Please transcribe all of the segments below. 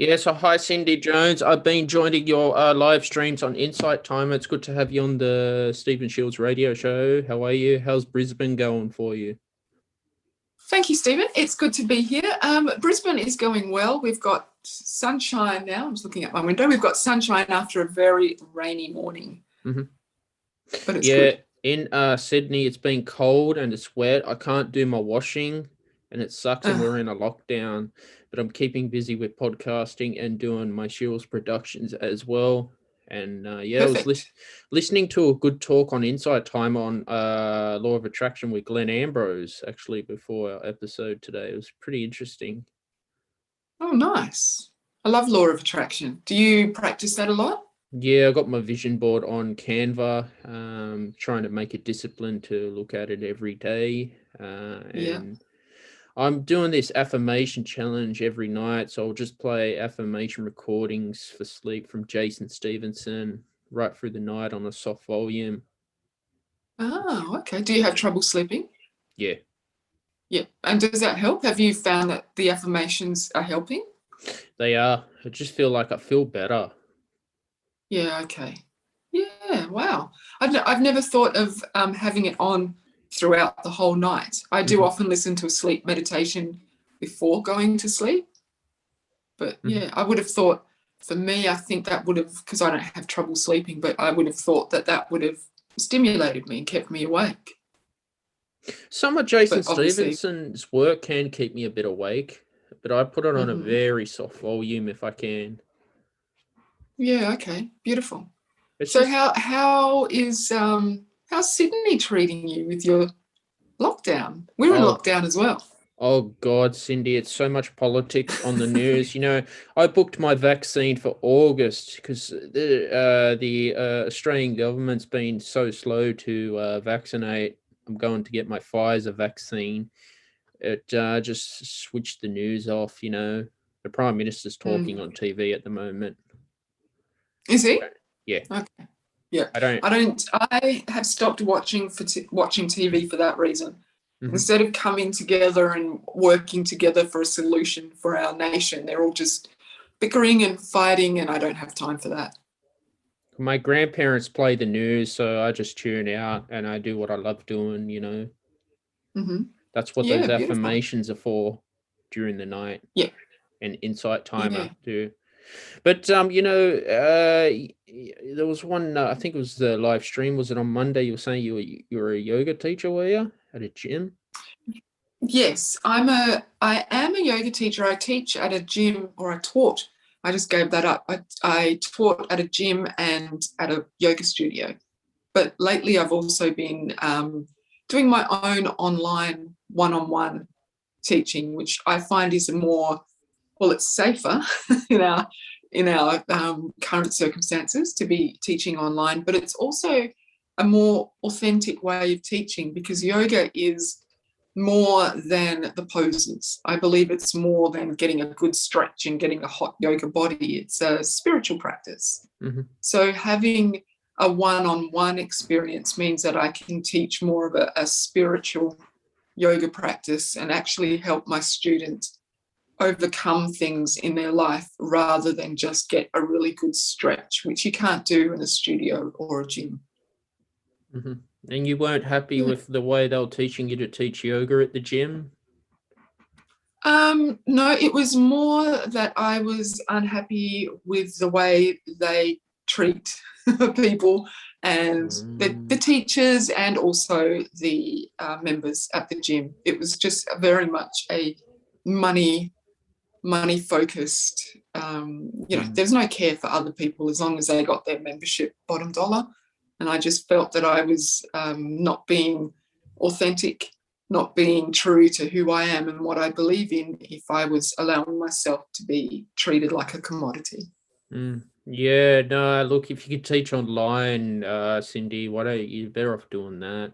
Yeah, so hi, Cindy Jones. I've been joining your live streams on Insight Time. It's good to have you on the Stephen Shiels radio show. How are you? How's Brisbane going for you? Thank you, Stephen. It's good to be here. Brisbane is going well. We've got sunshine now. I'm just looking at my window. We've got sunshine after a very rainy morning. Mm-hmm. But it's good. In Sydney, it's been cold and it's wet. I can't do my washing and it sucks and we're in a lockdown. But I'm keeping busy with podcasting and doing my Shiels productions as well. And I was listening to a good talk on Insight Time on Law of Attraction with Glenn Ambrose, actually, before our episode today. It was pretty interesting. Oh, nice. I love Law of Attraction. Do you practice that a lot? Yeah, I got my vision board on Canva, trying to make a discipline to look at it every day. And I'm doing this affirmation challenge every night. So I'll just play affirmation recordings for sleep from Jason Stevenson right through the night on a soft volume. Oh, okay. Do you have trouble sleeping? Yeah. Yeah. And does that help? Have you found that the affirmations are helping? They are. I just feel like I feel better. Yeah, okay. Yeah, wow. I've never thought of having it on throughout the whole night. I do often listen to a sleep meditation before going to sleep. But yeah, I would have thought, for me, I think that would have, because I don't have trouble sleeping, but I would have thought that would have stimulated me and kept me awake. Some of Jason Stevenson's work can keep me a bit awake, but I put it on a very soft volume if I can. Yeah, okay, beautiful. So how's Sydney treating you with your lockdown? We're in lockdown as well. Oh God, Cindy, it's so much politics on the news. You know, I booked my vaccine for August because the Australian government's been so slow to vaccinate. I'm going to get my Pfizer vaccine. It just switched the news off. You know, the Prime Minister's talking on TV at the moment. Is he? Yeah. Okay. Yeah. I have stopped watching TV for that reason. Instead of coming together and working together for a solution for our nation, they're all just bickering and fighting, and I don't have time for that. My grandparents play the news, so I just tune out and I do what I love doing, you know. That's what those affirmations are for during the night. Yeah. And Insight Timer too. But, you know, there was one, I think it was the live stream. Was it on Monday? You were saying you were a yoga teacher, were you, at a gym? Yes, I am a yoga teacher. I teach at a gym, or I taught. I just gave that up. I taught at a gym and at a yoga studio. But lately I've also been doing my own online one-on-one teaching, which I find is it's safer in our current circumstances to be teaching online, but it's also a more authentic way of teaching, because yoga is more than the poses. I believe it's more than getting a good stretch and getting a hot yoga body. It's a spiritual practice. So having a one-on-one experience means that I can teach more of a spiritual yoga practice and actually help my students overcome things in their life rather than just get a really good stretch, which you can't do in a studio or a gym. And you weren't happy with the way they were teaching you to teach yoga at the gym? No, it was more that I was unhappy with the way they treat people and the teachers and also the members at the gym. It was just very much a money focused. There's no care for other people as long as they got their membership bottom dollar. And I just felt that I was not being authentic, not being true to who I am and what I believe in if I was allowing myself to be treated like a commodity. Yeah, no, look, if you could teach online, Cindy, you're better off doing that.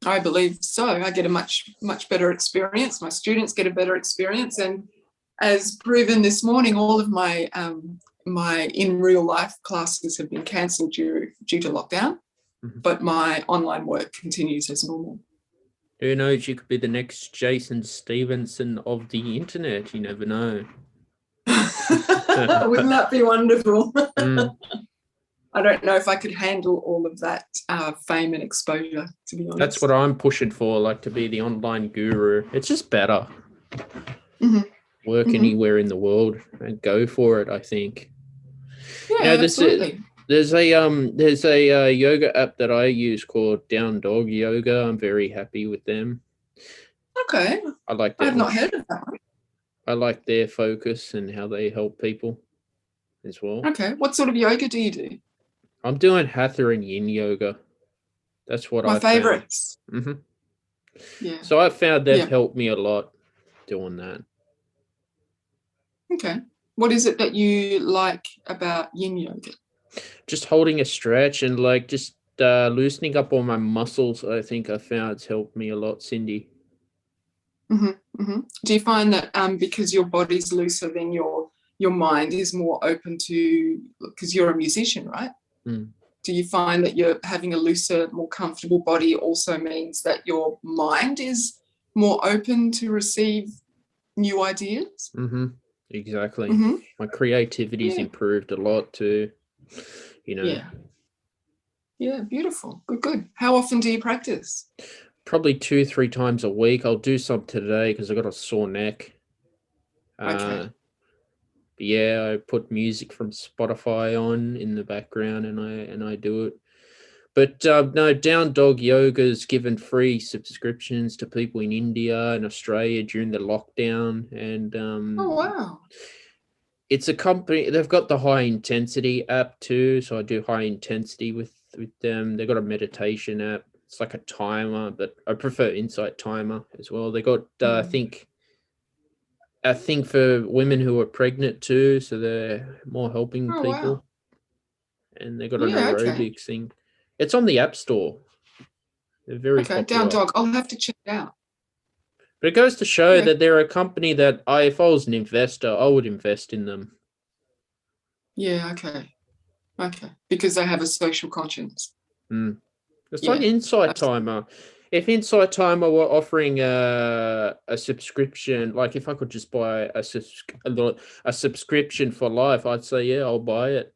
I believe so. I get a much, much better experience. My students get a better experience. And as proven this morning, all of my in real life classes have been cancelled due to lockdown, but my online work continues as normal. Who knows? You could be the next Jason Stevenson of the internet. You never know. Wouldn't that be wonderful? Mm. I don't know if I could handle all of that fame and exposure, to be honest. That's what I'm pushing for, like to be the online guru. It's just better. Mm-hmm. Work anywhere in the world and go for it, I think. Yeah, absolutely. There's a yoga app that I use called Down Dog Yoga. I'm very happy with them. Okay. I like I their have not heard of that one. I like their focus and how they help people as well. Okay. What sort of yoga do you do? I'm doing Hatha and Yin yoga. That's what My I found. favorites. Mm-hmm. Yeah. So I found they've helped me a lot doing that. Okay. What is it that you like about Yin yoga? Just holding a stretch and like just loosening up all my muscles. I think I found it's helped me a lot, Cindy. Do you find that because your body's looser, then your mind is more open to, because you're a musician, right? Mm. Do you find that you're having a looser, more comfortable body also means that your mind is more open to receive new ideas? Mm-hmm. Exactly. My creativity's improved a lot too. Yeah, beautiful. Good. How often do you practice? Probably 2-3 times a week. I'll do some today because I got a sore neck. Okay. Yeah, I put music from Spotify on in the background and I do it. But no, Down Dog Yoga's given free subscriptions to people in India and Australia during the lockdown. And Oh, wow. It's a company, they've got the high intensity app too. So I do high intensity with them. They've got a meditation app. It's like a timer, but I prefer Insight Timer as well. They got, I think for women who are pregnant too. So they're more helping people. Wow. And they got an aerobics thing. It's on the App Store. They're very popular. Down Dog. I'll have to check it out. But it goes to show that they're a company that if I was an investor, I would invest in them. Yeah, okay. Because they have a social conscience. It's like Insight Timer. If Insight Timer were offering a subscription, like if I could just buy a subscription for life, I'd say, yeah, I'll buy it.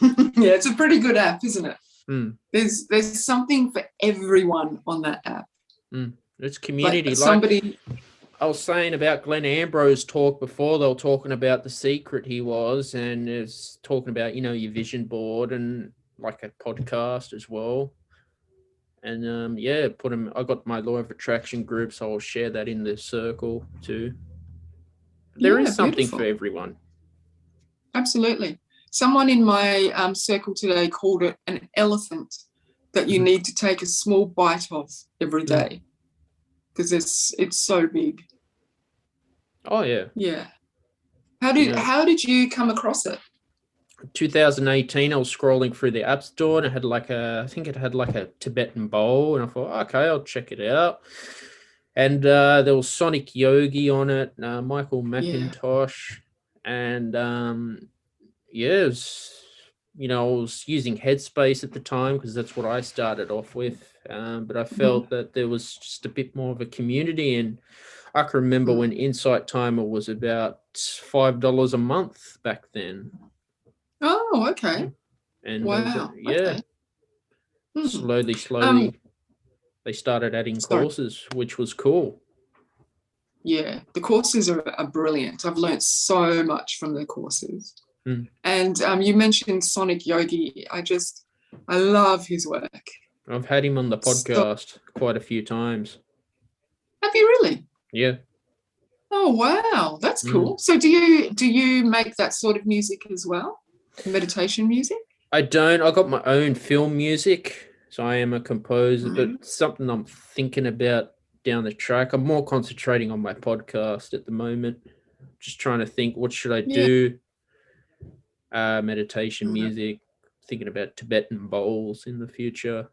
Yeah, it's a pretty good app, isn't it? There's something for everyone on that app. It's community. Like somebody, I was saying about Glenn Ambrose talk before, they were talking about the secret he was, and it's talking about, your vision board and like a podcast as well. And I got my law of attraction group, so I'll share that in the circle too. There is something for everyone. Absolutely. Someone in my circle today called it an elephant that you need to take a small bite of every day because it's so big. Oh yeah. Yeah. How did you come across it? 2018, I was scrolling through the App Store and it had I think it had like a Tibetan bowl, and I thought, okay, I'll check it out. And there was Sonic Yogi on it, Michael McIntosh, and it was, I was using Headspace at the time because that's what I started off with. But I felt that there was just a bit more of a community, and I can remember when Insight Timer was about $5 a month back then. Oh, okay. And wow. Slowly, they started adding courses, which was cool. Yeah, the courses are brilliant. I've learned so much from the courses. And you mentioned Sonic Yogi. I love his work. I've had him on the podcast quite a few times. Have you really? Yeah. Oh, wow. That's cool. So do you make that sort of music as well? Meditation music? I don't. I got my own film music, so I am a composer, but something I'm thinking about down the track. I'm more concentrating on my podcast at the moment. Just trying to think, what should I do? Meditation music, thinking about Tibetan bowls in the future.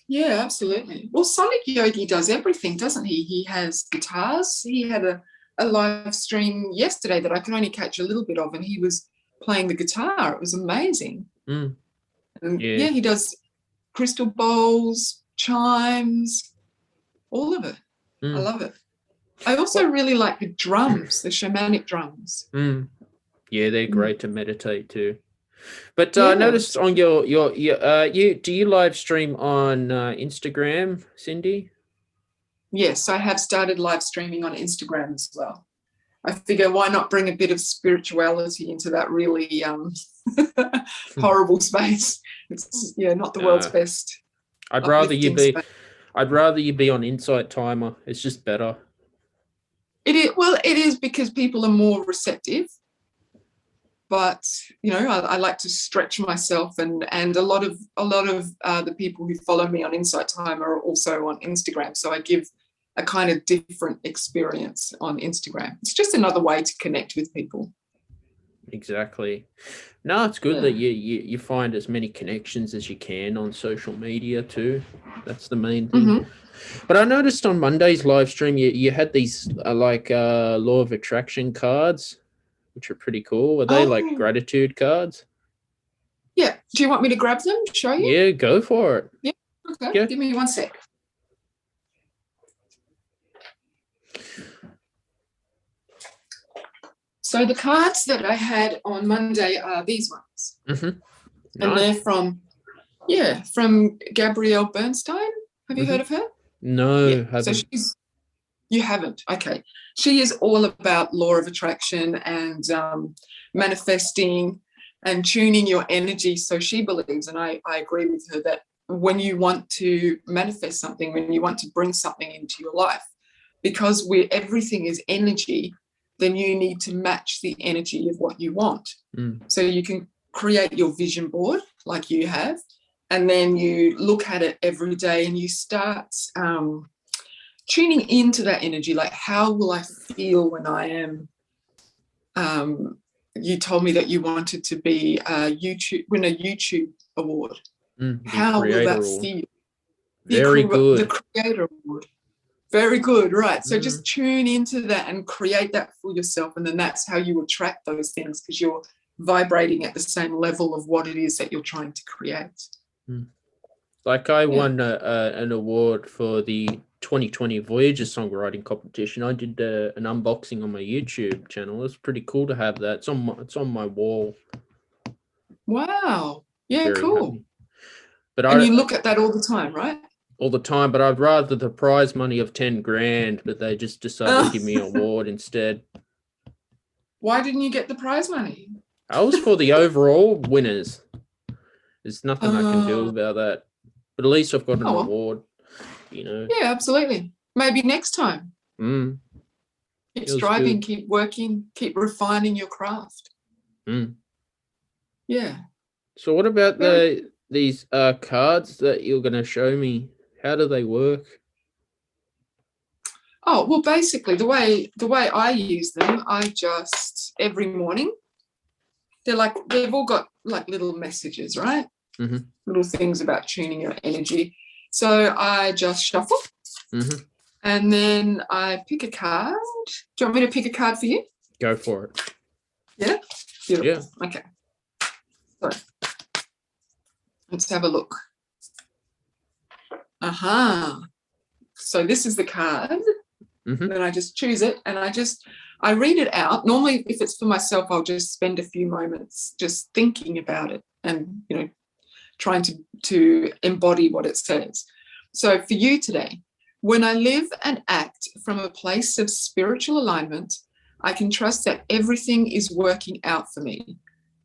Yeah, absolutely. Well, Sonic Yogi does everything, doesn't he? He has guitars. He had a live stream yesterday that I can only catch a little bit of, and he was playing the guitar. It was amazing. And he does crystal bowls, chimes, all of it. I love it. I also really like the drums, the shamanic drums. Yeah, they're great to meditate too. But I noticed Yes. on your do you live stream on Instagram, Cindy? Yes, I have started live streaming on Instagram as well. I figure why not bring a bit of spirituality into that really horrible space. It's not the world's best I'd rather you uplifting be space. I'd rather you be on Insight Timer. It's just better. It is because people are more receptive. But I like to stretch myself, and a lot of the people who follow me on Insight Time are also on Instagram. So I give a kind of different experience on Instagram. It's just another way to connect with people. Exactly. No, it's good that you find as many connections as you can on social media too. That's the main thing. Mm-hmm. But I noticed on Monday's live stream you had these law of attraction cards, which are pretty cool. Were they like gratitude cards? Yeah. Do you want me to grab them? Show you? Yeah, go for it. Yeah. Okay. Yeah. Give me 1 sec. So the cards that I had on Monday are these ones. Mm-hmm. Nice. And they're from Gabrielle Bernstein. Have you heard of her? No, haven't. So you haven't. Okay. She is all about law of attraction and manifesting and tuning your energy. So she believes, and I agree with her, that when you want to manifest something, when you want to bring something into your life, because everything is energy, then you need to match the energy of what you want. So you can create your vision board like you have, and then you look at it every day and you start tuning into that energy. Like, how will I feel when I am you told me that you wanted to be win a YouTube award. How will that feel? Very good. The creator award. Very good, right. So just tune into that and create that for yourself, and then that's how you attract those things, because you're vibrating at the same level of what it is that you're trying to create. Like I won an award for the 2020 Voyager songwriting competition. I did an unboxing on my YouTube channel. It's pretty cool to have that. It's on my wall. Wow. Yeah, very cool. Happy. But you look at that all the time, right? All the time, but I'd rather the prize money of 10 grand, but they just decided to give me an award instead. Why didn't you get the prize money? I was for the overall winners. There's nothing I can do about that. But at least I've got an award, Yeah, absolutely. Maybe next time. Keep striving, keep working, keep refining your craft. Yeah. So what about these cards that you're going to show me? How do they work? Oh, well, basically the way I use them, I just every morning, they've all got like little messages, right? Little things about tuning your energy. So I just shuffle, and then I pick a card. Do you want me to pick a card for you? Go for it. Yeah? Beautiful. Yeah. Okay. So let's have a look. So this is the card. Then I just choose it, and I read it out. Normally, if it's for myself, I'll just spend a few moments just thinking about it and, trying to embody what it says. So for you today, when I live and act from a place of spiritual alignment, I can trust that everything is working out for me,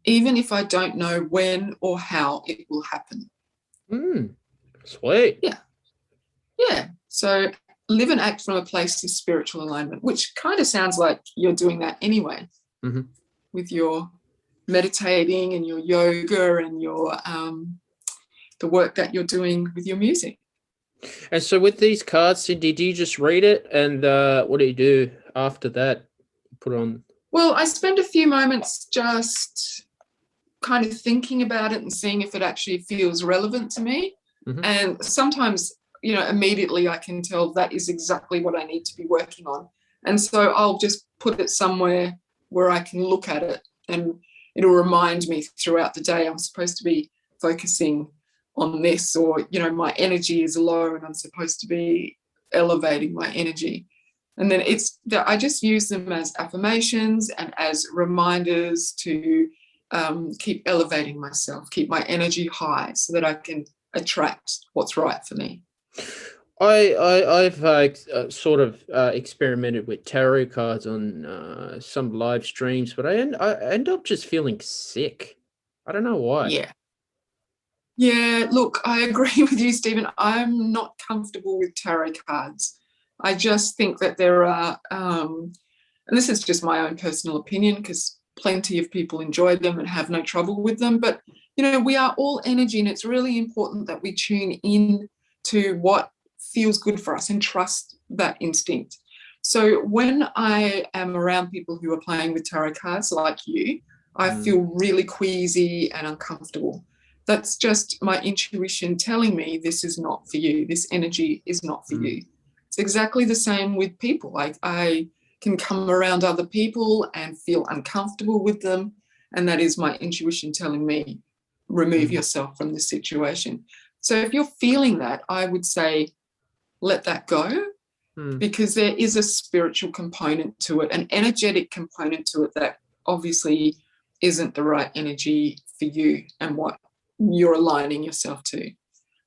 even if I don't know when or how it will happen. Sweet. Yeah. So live and act from a place of spiritual alignment, which kind of sounds like you're doing that anyway, with your meditating and your yoga and your the work that you're doing with your music. And so with these cards, Cindy, do you just read it, and what do you do after that? Put on? Well, I spend a few moments just kind of thinking about it and seeing if it actually feels relevant to me. And sometimes, immediately I can tell that is exactly what I need to be working on. And so I'll just put it somewhere where I can look at it, and it'll remind me throughout the day I'm supposed to be focusing on this, or, my energy is low and I'm supposed to be elevating my energy. And then it's that I just use them as affirmations and as reminders to keep elevating myself, keep my energy high so that I can attract what's right for me. I've sort of experimented with tarot cards on some live streams, but I end up just feeling sick. I don't know why. Yeah. Yeah, look, I agree with you, Stephen. I'm not comfortable with tarot cards. I just think that there are, and this is just my own personal opinion because plenty of people enjoy them and have no trouble with them. But, we are all energy, and it's really important that we tune in to what feels good for us and trust that instinct. So when I am around people who are playing with tarot cards like you, I feel really queasy and uncomfortable. That's just my intuition telling me this is not for you. This energy is not for you. It's exactly the same with people. Like I can come around other people and feel uncomfortable with them. And that is my intuition telling me, remove yourself from this situation. So if you're feeling that, I would say, let that go, because there is a spiritual component to it, an energetic component to it that obviously isn't the right energy for you and what you're aligning yourself to.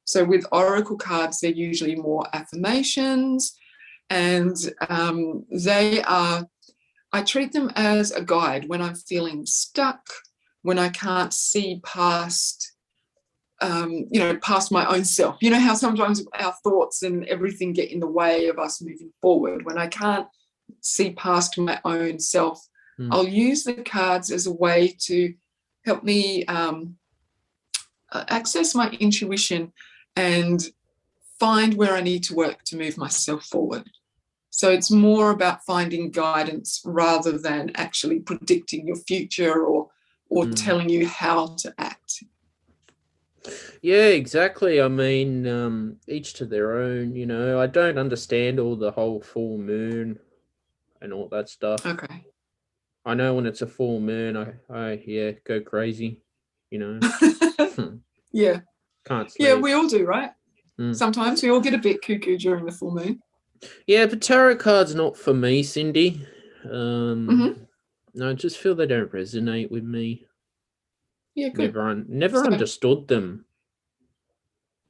So with oracle cards, they're usually more affirmations, and I treat them as a guide when I'm feeling stuck, when I can't see past past my own self. You know how sometimes our thoughts and everything get in the way of us moving forward. When I can't see past my own self, I'll use the cards as a way to help me access my intuition and find where I need to work to move myself forward. So it's more about finding guidance rather than actually predicting your future or telling you how to act. Yeah, exactly. I mean, each to their own, I don't understand all the whole full moon and all that stuff. Okay. I know when it's a full moon, I go crazy, Yeah. Can't sleep. Yeah, we all do, right? Sometimes we all get a bit cuckoo during the full moon. Yeah, but tarot cards not for me, Cindy. No, I just feel they don't resonate with me. Yeah, good. Never understood them.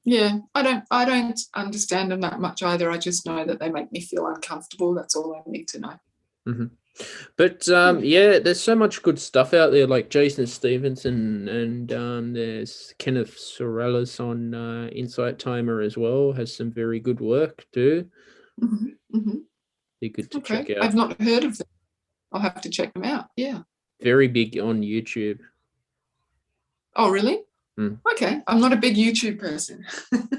Yeah, I don't understand them that much either. I just know that they make me feel uncomfortable. That's all I need to know. But there's so much good stuff out there, like Jason Stevenson, and there's Kenneth Sorellis on Insight Timer as well. Has some very good work too. Be good to check out. I've not heard of them. I'll have to check them out. Yeah. Very big on YouTube. Oh, really? Okay. I'm not a big YouTube person.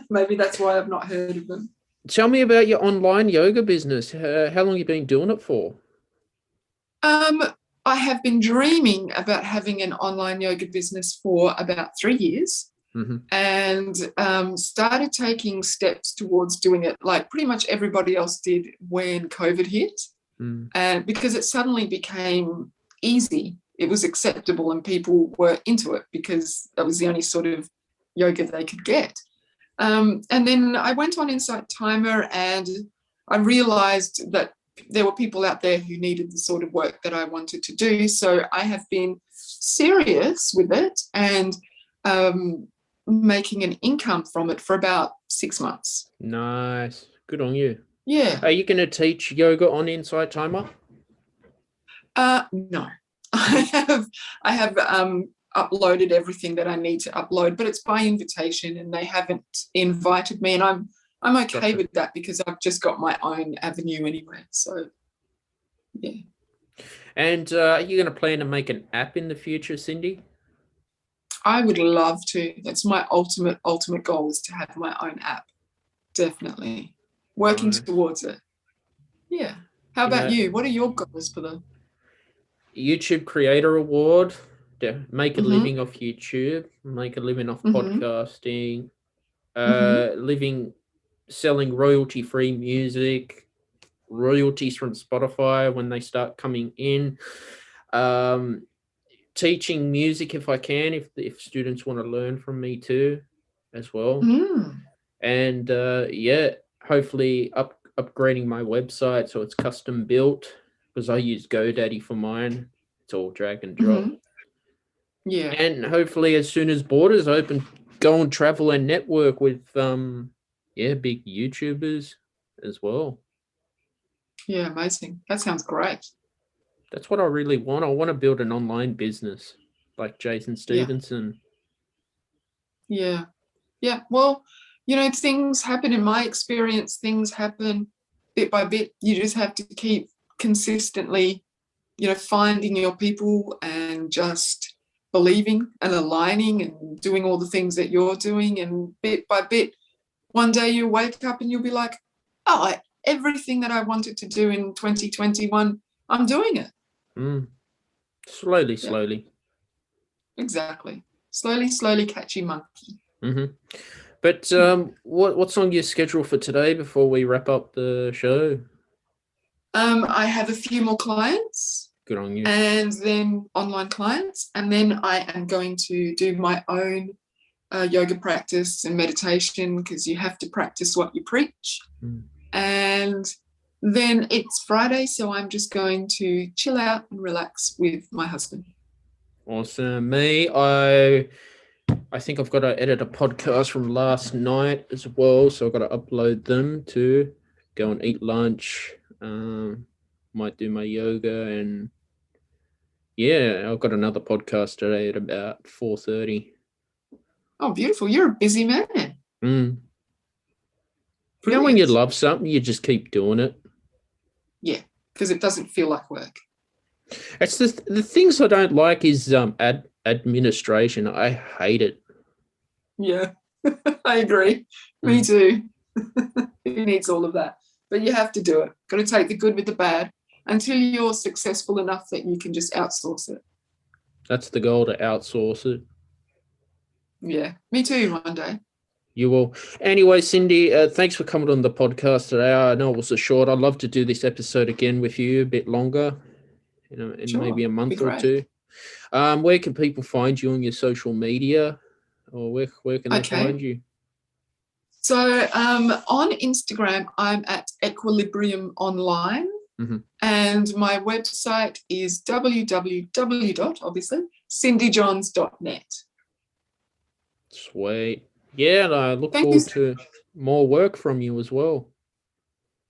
Maybe that's why I've not heard of them. Tell me about your online yoga business. How long have you been doing it for? I have been dreaming about having an online yoga business for about 3 years, and started taking steps towards doing it like pretty much everybody else did when COVID hit. And because it suddenly became easy, it was acceptable and people were into it because that was the only sort of yoga they could get. And then I went on Insight Timer and I realized that there were people out there who needed the sort of work that I wanted to do. So I have been serious with it and making an income from it for about 6 months. Nice. Good on you. Yeah. Are you going to teach yoga on Insight Timer? No. I have uploaded everything that I need to upload, but it's by invitation and they haven't invited me, and I'm okay with that because I've just got my own avenue anyway. So, yeah. And are you going to plan to make an app in the future, Cindy? I would love to. That's my ultimate goal, is to have my own app. Definitely. Working towards it. Yeah. How about you? What are your goals for the YouTube Creator Award? Make a living off YouTube, make a living off podcasting, selling royalty-free music, royalties from Spotify when they start coming in, teaching music if I can, if students want to learn from me too, as well, and hopefully upgrading my website so it's custom built because I use GoDaddy for mine. It's all drag and drop. Mhm. Yeah. And hopefully, as soon as borders open, go and travel and network with big YouTubers as well. Yeah, amazing. That sounds great. That's what I really want. I want to build an online business like Jason Yeah. Stevenson. Yeah. Yeah. Well, things happen. In my experience, things happen bit by bit. You just have to keep consistently, finding your people and just believing and aligning and doing all the things that you're doing. And bit by bit, one day you wake up and you'll be like, oh, everything that I wanted to do in 2021, I'm doing it. Slowly, Yeah. slowly. Exactly. Slowly, slowly, catchy monkey. Mm-hmm. But what's on your schedule for today before we wrap up the show? I have a few more clients. Good on you. And then online clients. And then I am going to do my own yoga practice and meditation because you have to practice what you preach. And then it's Friday, so I'm just going to chill out and relax with my husband. Awesome. Me, I think I've got to edit a podcast from last night as well, so I've got to upload them to go and eat lunch. Might do my yoga, and yeah, I've got another podcast today at about 4:30. Oh, beautiful. You're a busy man. You know, Brilliant. when you love something, you just keep doing it. Yeah, because it doesn't feel like work. It's the things I don't like is administration. I hate it. Yeah, I agree. Me too. Who needs all of that? But you have to do it. Got to take the good with the bad until you're successful enough that you can just outsource it. That's the goal, to outsource it. Yeah, me too, one day. You will. Anyway, Cindy, thanks for coming on the podcast today. I know it was a short. I'd love to do this episode again with you a bit longer, in Sure, maybe a month or great. two. Where can people find you on your social media, or where can they find you? So on Instagram, I'm at Equilibrium Online, and my website is www.cindyjohns.net. Sweet. Yeah, and I look forward to more work from you as well.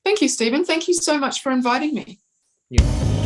Thank you, Stephen. Thank you so much for inviting me. Yeah.